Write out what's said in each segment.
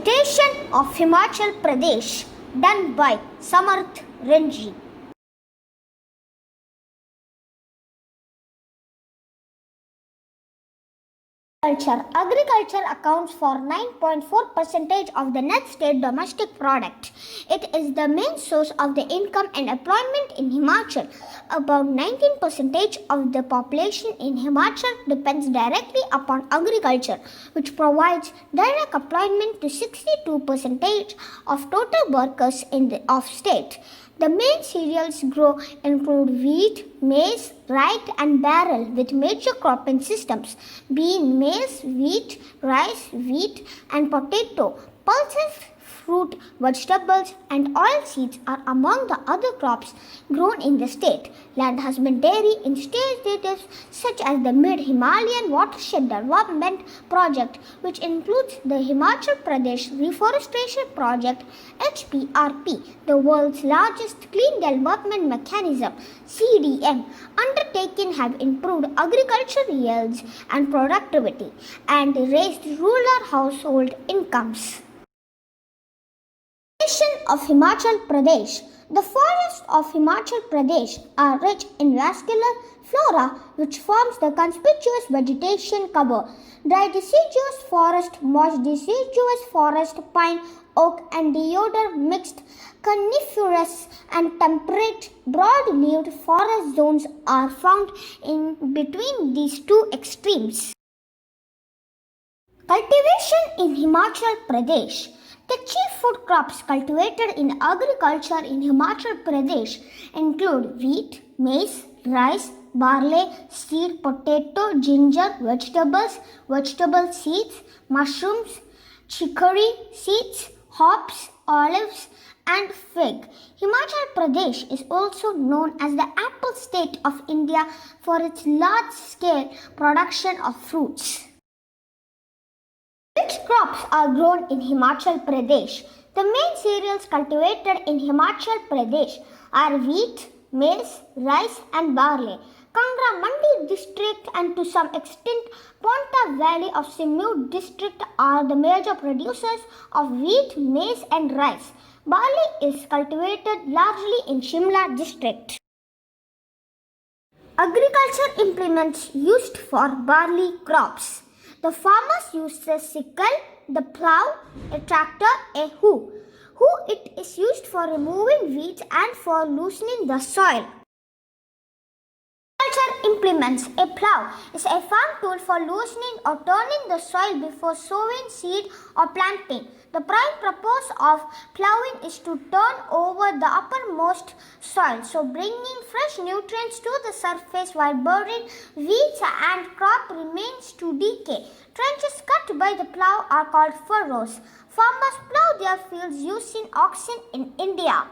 Vegetation of Himachal Pradesh, done by Samarth Renji. Agriculture accounts for 9.4% of the net state domestic product. It is the main source of the income and employment in Himachal. About 19% of the population in Himachal depends directly upon agriculture, which provides direct employment to 62% of total workers in the state. The main cereals grown include wheat, maize, rye and barley with major cropping systems being maize, wheat, rice, wheat and potato. Pulses, fruit, vegetables and oilseeds are among the other crops grown in the state. Land husbandry initiatives such as the Mid-Himalayan Watershed Development Project, which includes the Himachal Pradesh Reforestation Project HPRP, the world's largest clean development mechanism CDM, undertaken have improved agricultural yields and productivity and raised rural household incomes. Of Himachal Pradesh. The forests of Himachal Pradesh are rich in vascular flora which forms the conspicuous vegetation cover. Dry deciduous forest, moist deciduous forest, pine, oak and deodar mixed coniferous and temperate broad-leaved forest zones are found in between these two extremes. Cultivation in Himachal Pradesh. The chief food crops cultivated in agriculture in Himachal Pradesh include wheat, maize, rice, barley, seed, potato, ginger, vegetables, vegetable seeds, mushrooms, chicory seeds, hops, olives, and fig. Himachal Pradesh is also known as the apple state of India for its large-scale production of fruits. Which crops are grown in Himachal Pradesh? The main cereals cultivated in Himachal Pradesh are wheat, maize, rice and barley. Kangra Mandi district and to some extent Ponta Valley of Simeu district are the major producers of wheat, maize and rice. Barley is cultivated largely in Shimla district. Agriculture implements used for barley crops. The farmers use a sickle, the plough, a tractor, a hoe. It is used for removing weeds and for loosening the soil. Agriculture implements. A plough is a farm tool for loosening or turning the soil before sowing seed or planting. The prime purpose of ploughing is to turn over the uppermost soil, so bringing fresh nutrients to the surface while burying weeds and crop remains to decay. Trenches cut by the plough are called furrows. Farmers plough their fields using oxen in India.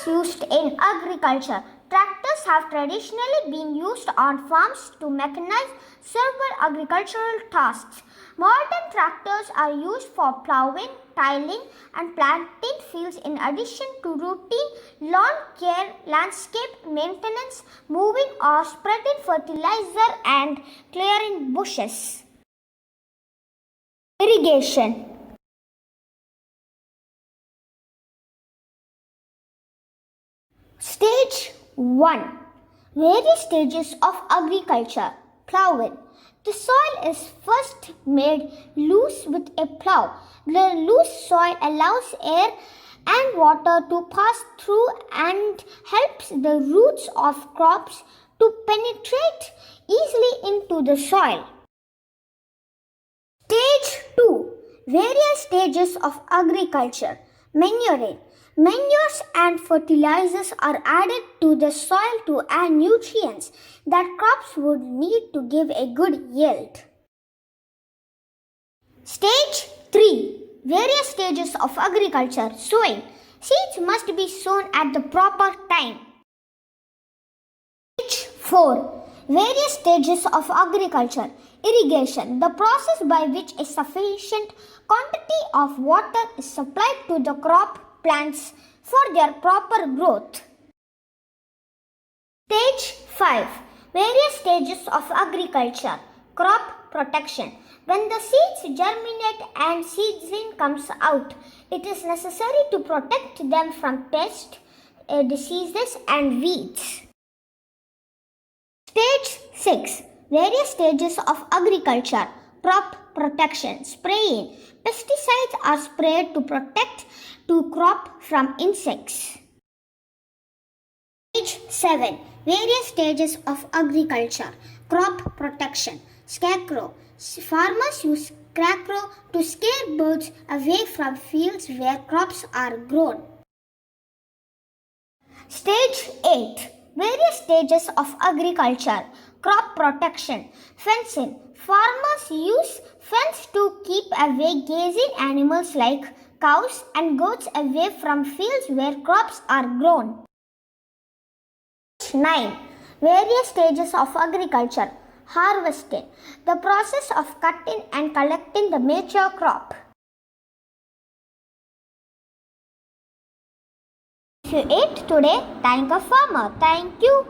Used in agriculture. Tractors have traditionally been used on farms to mechanize several agricultural tasks. Modern tractors are used for ploughing, tilling and planting fields in addition to routine lawn care, landscape maintenance, moving or spreading fertilizer and clearing bushes. Irrigation. Stage 1. Various stages of agriculture. Ploughing. The soil is first made loose with a plough. The loose soil allows air and water to pass through and helps the roots of crops to penetrate easily into the soil. Stage 2. Various stages of agriculture. Manuring. Manures and fertilizers are added to the soil to add nutrients that crops would need to give a good yield. Stage 3. Various stages of agriculture. Sowing. Seeds must be sown at the proper time. Stage 4. Various stages of agriculture. Irrigation. The process by which a sufficient quantity of water is supplied to the crop plants for their proper growth. Stage 5. Various stages of agriculture. Crop protection. When the seeds germinate and seedling comes out, it is necessary to protect them from pests, diseases and weeds. Stage 6. Various stages of agriculture. Crop protection. Spraying. Pesticides are sprayed to protect the crop from insects. Stage 7. Various stages of agriculture. Crop protection. Scarecrow. Farmers use scarecrow to scare birds away from fields where crops are grown. Stage 8. Various stages of agriculture. Crop protection. Fencing. Farmers use fence to keep away grazing animals like cows and goats away from fields where crops are grown. 9. Various stages of agriculture. Harvesting. The process of cutting and collecting the mature crop. If you ate today, thank a farmer. Thank you.